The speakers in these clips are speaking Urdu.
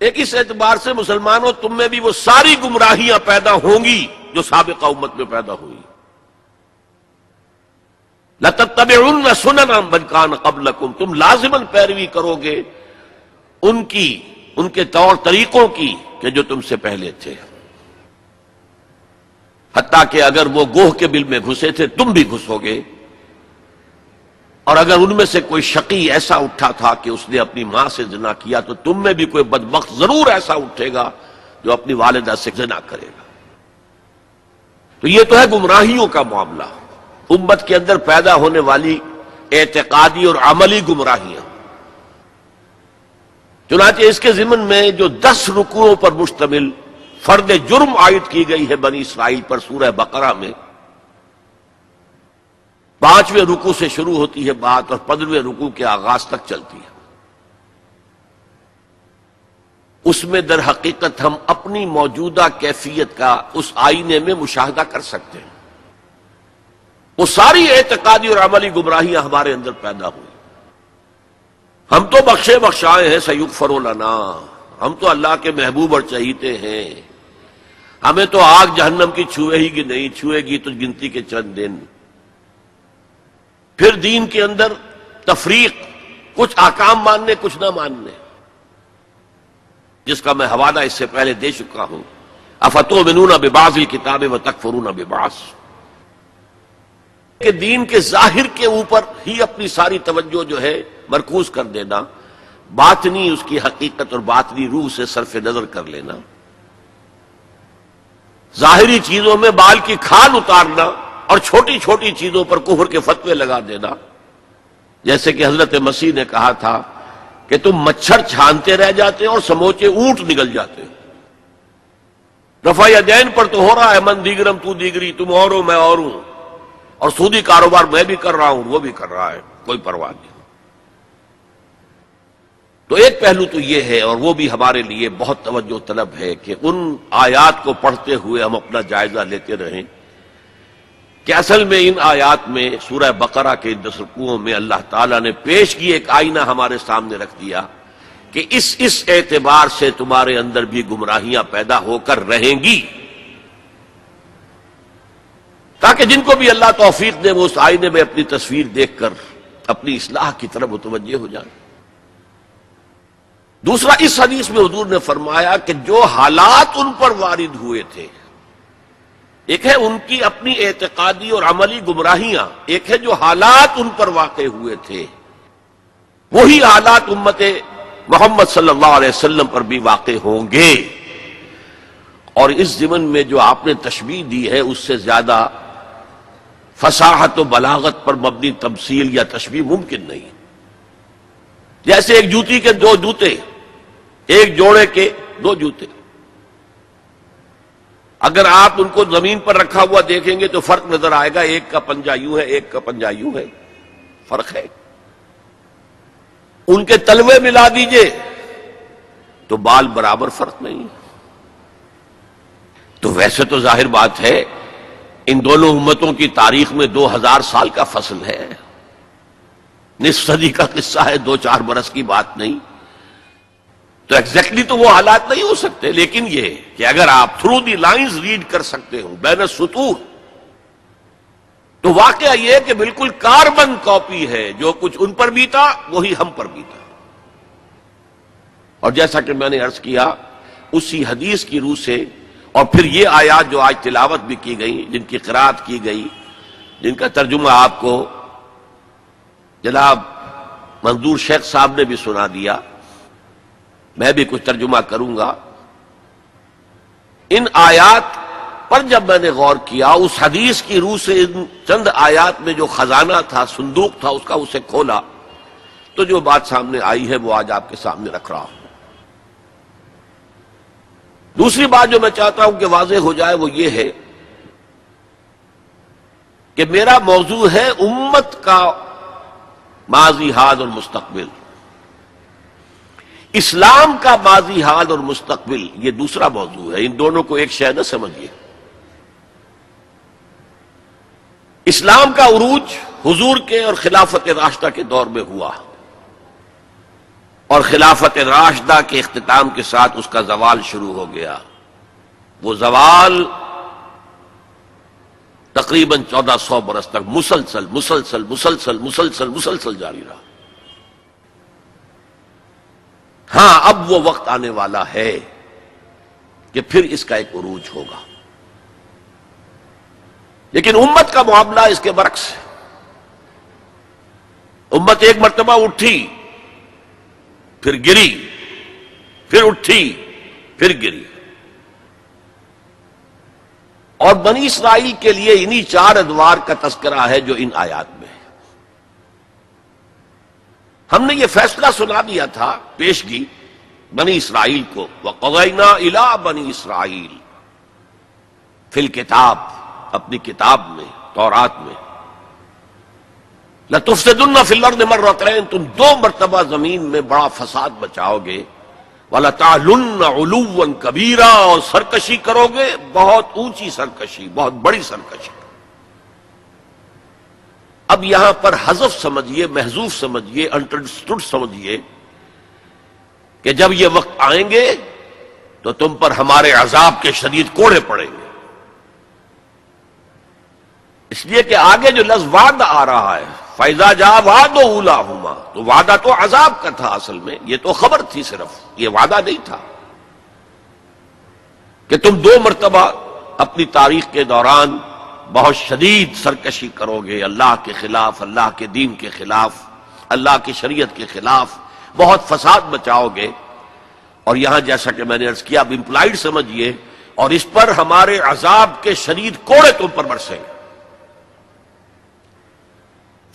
ایک اس اعتبار سے مسلمانوں تم میں بھی وہ ساری گمراہیاں پیدا ہوں گی جو سابقہ امت میں پیدا ہوئی. لَتَتَّبِعُنَّ سُنَنَ مَنْ كَانَ قَبْلَكُمْ، تم لازماً پیروی کرو گے ان کے طور طریقوں کی کہ جو تم سے پہلے تھے، حتیٰ کہ اگر وہ گوہ کے بل میں گھسے تھے تم بھی گھسو گے. اور اگر ان میں سے کوئی شقی ایسا اٹھا تھا کہ اس نے اپنی ماں سے زنا کیا تو تم میں بھی کوئی بدبخت ضرور ایسا اٹھے گا جو اپنی والدہ سے زنا کرے گا. تو یہ تو ہے گمراہیوں کا معاملہ، امت کے اندر پیدا ہونے والی اعتقادی اور عملی گمراہیاں. چنانچہ اس کے ضمن میں جو 10 رکوعوں پر مشتمل فرد جرم عائد کی گئی ہے بنی اسرائیل پر سورہ بقرہ میں، 5ویں رکوع سے شروع ہوتی ہے بات اور 15ویں رکوع کے آغاز تک چلتی ہے. اس میں در حقیقت ہم اپنی موجودہ کیفیت کا اس آئینے میں مشاہدہ کر سکتے ہیں. وہ ساری اعتقادی اور عملی گمراہیاں ہمارے اندر پیدا ہوئی. ہم تو بخشے بخشائے ہیں، سیغفر لنا، ہم تو اللہ کے محبوب اور چہیتے ہیں، ہمیں تو آگ جہنم کی چھوئے ہی کی نہیں، چھوئے گی تو گنتی کے چند دن. پھر دین کے اندر تفریق، کچھ احکام ماننے کچھ نہ ماننے، جس کا میں حوالہ اس سے پہلے دے چکا ہوں. افتؤمنون ببعض الکتاب وتکفرون ببعض، کہ دین کے ظاہر کے اوپر ہی اپنی ساری توجہ جو ہے مرکوز کر دینا، باطنی اس کی حقیقت اور باطنی روح سے صرف نظر کر لینا، ظاہری چیزوں میں بال کی کھال اتارنا اور چھوٹی چھوٹی چیزوں پر کفر کے فتوے لگا دینا. جیسے کہ حضرت مسیح نے کہا تھا کہ تم مچھر چھانتے رہ جاتے اور سموچے اونٹ نگل جاتے. رفع یدین پر تو ہو رہا ہے من دیگرم تو دیگری، تم اور ہو میں اور ہوں، اور سودی کاروبار میں بھی کر رہا ہوں وہ بھی کر رہا ہے، کوئی پرواہ نہیں. تو ایک پہلو تو یہ ہے، اور وہ بھی ہمارے لیے بہت توجہ طلب ہے کہ ان آیات کو پڑھتے ہوئے ہم اپنا جائزہ لیتے رہیں کہ اصل میں ان آیات میں سورہ بقرہ کے 10 رکوعوں میں اللہ تعالیٰ نے پیش کی ایک آئینہ ہمارے سامنے رکھ دیا کہ اس اعتبار سے تمہارے اندر بھی گمراہیاں پیدا ہو کر رہیں گی، تاکہ جن کو بھی اللہ توفیق دے وہ اس آئینے میں اپنی تصویر دیکھ کر اپنی اصلاح کی طرف متوجہ ہو جائیں. دوسرا، اس حدیث میں حضور نے فرمایا کہ جو حالات ان پر وارد ہوئے تھے، ایک ہے ان کی اپنی اعتقادی اور عملی گمراہیاں، ایک ہے جو حالات ان پر واقع ہوئے تھے، وہی حالات امت محمد صلی اللہ علیہ وسلم پر بھی واقع ہوں گے. اور اس ضمن میں جو آپ نے تشبیہ دی ہے اس سے زیادہ فصاحت و بلاغت پر مبنی تمثیل یا تشبیہ ممکن نہیں. جیسے ایک جوتی کے 2 جوتے، ایک جوڑے کے 2 جوتے، اگر آپ ان کو زمین پر رکھا ہوا دیکھیں گے تو فرق نظر آئے گا، ایک کا پنجہ یوں ہے ایک کا پنجہ یوں ہے، فرق ہے. ان کے تلوے ملا دیجئے تو بال برابر، فرق نہیں. تو ویسے تو ظاہر بات ہے ان دونوں امتوں کی تاریخ میں 2000 سال کا فصل ہے، نصف صدی کا قصہ ہے، 2-4 برس کی بات نہیں. تو ایگزیکٹلی تو وہ حالات نہیں ہو سکتے، لیکن یہ کہ اگر آپ تھرو دی لائنز ریڈ کر سکتے ہو، بین السطور، تو واقعہ یہ کہ بالکل کاربن کاپی ہے، جو کچھ ان پر بیتا وہی ہم پر بیتا. اور جیسا کہ میں نے عرض کیا اسی حدیث کی روح سے، اور پھر یہ آیات جو آج تلاوت بھی کی گئی، جن کی قرات کی گئی، جن کا ترجمہ آپ کو جناب منظور شیخ صاحب نے بھی سنا دیا، میں بھی کچھ ترجمہ کروں گا. ان آیات پر جب میں نے غور کیا، اس حدیث کی روح سے ان چند آیات میں جو خزانہ تھا، صندوق تھا اس کا، اسے کھولا تو جو بات سامنے آئی ہے وہ آج آپ کے سامنے رکھ رہا ہوں. دوسری بات جو میں چاہتا ہوں کہ واضح ہو جائے وہ یہ ہے کہ میرا موضوع ہے امت کا ماضی، حال اور مستقبل. اسلام کا ماضی، حال اور مستقبل یہ دوسرا موضوع ہے. ان دونوں کو ایک شے نہ سمجھیے. اسلام کا عروج حضور کے اور خلافت راشدہ کے دور میں ہوا، اور خلافت راشدہ کے اختتام کے ساتھ اس کا زوال شروع ہو گیا. وہ زوال تقریباً 1400 برس تک مسلسل مسلسل مسلسل مسلسل مسلسل جاری رہا. ہاں اب وہ وقت آنے والا ہے کہ پھر اس کا ایک عروج ہوگا. لیکن امت کا معاملہ اس کے برعکس ہے. امت ایک مرتبہ اٹھی پھر گری، پھر اٹھی پھر گری. اور بنی اسرائیل کے لیے انہی 4 ادوار کا تذکرہ ہے جو ان آیات میں ہے. ہم نے یہ فیصلہ سنا دیا تھا پیشگی بنی اسرائیل کو، وَقَضَيْنَا إِلَىٰ بَنِي إِسْرَائِيلَ فِي الْكِتَابِ، اپنی کتاب میں تورات میں، لَتُفْسِدُنَّ فِي الْأَرْضِ مَرَّتَيْنِ، تم 2 مرتبہ زمین میں بڑا فساد بچاؤ گے، وَلَتَعْلُنَّ عُلُوًّا كَبِيرًا، اور سرکشی کرو گے، بہت اونچی سرکشی، بہت بڑی سرکشی. اب یہاں پر حذف سمجھیے، محذوف سمجھیے، انڈرسٹوڈ سمجھیے کہ جب یہ وقت آئیں گے تو تم پر ہمارے عذاب کے شدید کوڑے پڑیں گے. اس لیے کہ آگے جو لفظ وعدہ آ رہا ہے، فَإِذَا جَاءَ وَعْدُ أُولَاهُمَا، تو وعدہ تو عذاب کا تھا اصل میں، یہ تو خبر تھی صرف، یہ وعدہ نہیں تھا کہ تم 2 مرتبہ اپنی تاریخ کے دوران بہت شدید سرکشی کرو گے، اللہ کے خلاف، اللہ کے دین کے خلاف، اللہ کی شریعت کے خلاف بہت فساد بچاؤ گے. اور یہاں جیسا کہ میں نے عرض کیا، اب امپلائڈ سمجھیے، اور اس پر ہمارے عذاب کے شدید کوڑے تم پر برسیں گے.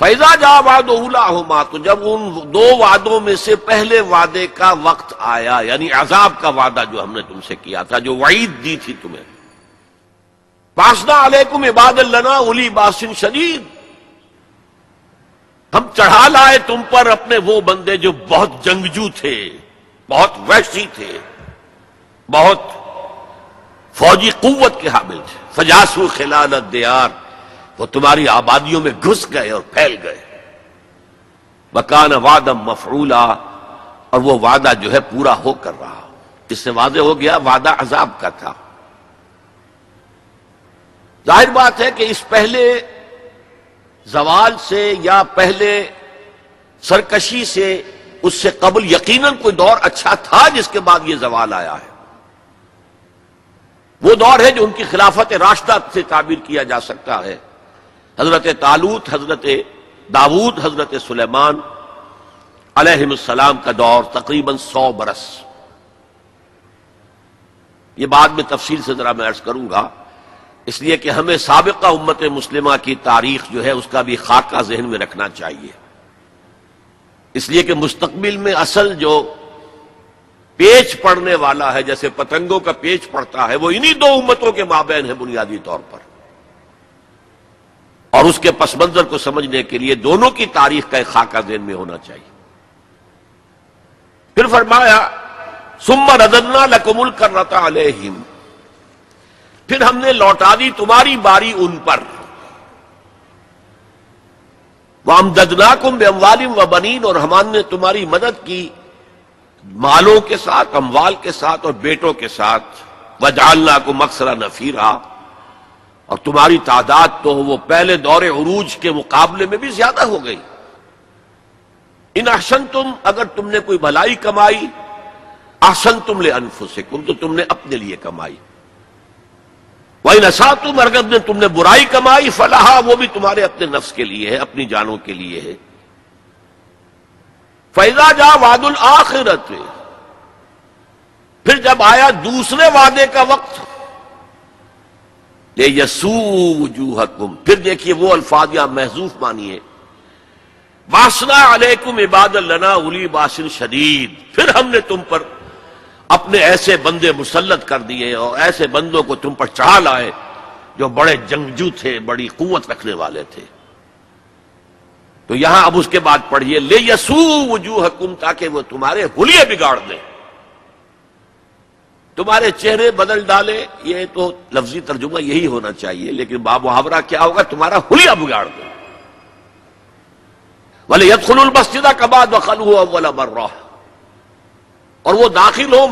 فَإِذَا جَاءَ وَعْدُ أُولَاهُمَا، تو جب ان 2 وعدوں میں سے پہلے وعدے کا وقت آیا، یعنی عذاب کا وعدہ جو ہم نے تم سے کیا تھا، جو وعید دی تھی تمہیں، بَعَثْنَا عَلَيْكُمْ عِبَادًا لَنَا أُولِي بَأْسٍ شَدِيدٍ، ہم چڑھا لائے تم پر اپنے وہ بندے جو بہت جنگجو تھے، بہت وحشی تھے، بہت فوجی قوت کے حامل تھے. فَجَاسُوا خِلَالَ الدِّيَارِ، وہ تمہاری آبادیوں میں گھس گئے اور پھیل گئے. وَكَانَ وَعْدًا مَفْعُولًا، اور وہ وعدہ جو ہے پورا ہو کر رہا. اس سے واضح ہو گیا وعدہ عذاب کا تھا. ظاہر بات ہے کہ اس پہلے زوال سے یا پہلے سرکشی سے، اس سے قبل یقیناً کوئی دور اچھا تھا جس کے بعد یہ زوال آیا ہے. وہ دور ہے جو ان کی خلافت راشدہ سے تعبیر کیا جا سکتا ہے. حضرت طالوت، حضرت داؤد، حضرت سلیمان علیہم السلام کا دور تقریباً 100 برس. یہ بعد میں تفصیل سے ذرا میں عرض کروں گا، اس لیے کہ ہمیں سابقہ امت مسلمہ کی تاریخ جو ہے اس کا بھی خاکہ ذہن میں رکھنا چاہیے. اس لیے کہ مستقبل میں اصل جو پیچ پڑنے والا ہے، جیسے پتنگوں کا پیچ پڑتا ہے، وہ انہی 2 امتوں کے مابین ہے بنیادی طور پر. اور اس کے پس منظر کو سمجھنے کے لیے دونوں کی تاریخ کا ایک خاکہ ذہن میں ہونا چاہیے. پھر فرمایا ثم رددنا لكم الكرة عليهم، پھر ہم نے لوٹا دی تمہاری باری ان پر. وَأَمْدَدْنَاكُمْ بِأَمْوَالٍ وَبَنِينَ، اور ہم نے تمہاری مدد کی مالوں کے ساتھ، اموال کے ساتھ اور بیٹوں کے ساتھ. وَجَعَلْنَاكُمْ أَكْثَرَ نَفِيرًا، اور تمہاری تعداد تو وہ پہلے دور عروج کے مقابلے میں بھی زیادہ ہو گئی. ان احسنتم، اگر تم نے کوئی بھلائی کمائی، احسنتم لانفسکم، تو تم نے اپنے لیے کمائی. وَإِنْ أَسَأْتُمْ، اگر تم نے برائی کمائی، فَلَهَا، وہ بھی تمہارے اپنے نفس کے لیے ہے، اپنی جانوں کے لیے ہے. فَإِذَا جَاءَ وَعْدُ الْآخِرَةِ، پھر جب آیا دوسرے وعدے کا وقت، لِيَسُوءُ وُجُوهَكُمْ، پھر دیکھیے وہ الفاظ یہاں محذوف مانیے. وَأَصْنَعَ عَلَيْكُمْ عِبَادًا لَنَا أُولِي بَأْسٍ شَدِيدٍ، پھر ہم نے تم پر اپنے ایسے بندے مسلط کر دیے اور ایسے بندوں کو تم پر چڑھا لائے جو بڑے جنگجو تھے، بڑی قوت رکھنے والے تھے. تو یہاں اب اس کے بعد پڑھیے لِيَسُوءُ وُجُوهَكُمْ، تاکہ وہ تمہارے حلیے بگاڑ دیں، تمہارے چہرے بدل ڈالے. یہ تو لفظی ترجمہ یہی ہونا چاہیے، لیکن باب محاورہ کیا ہوگا؟ تمہارا حلیہ بگاڑ دیں. وَلِيَدْخُلُوا الْمَسْجِدَ كَمَا دَخَلُوهُ أَوَّلَ مَرَّةٍ، اور وہ داخل ہوں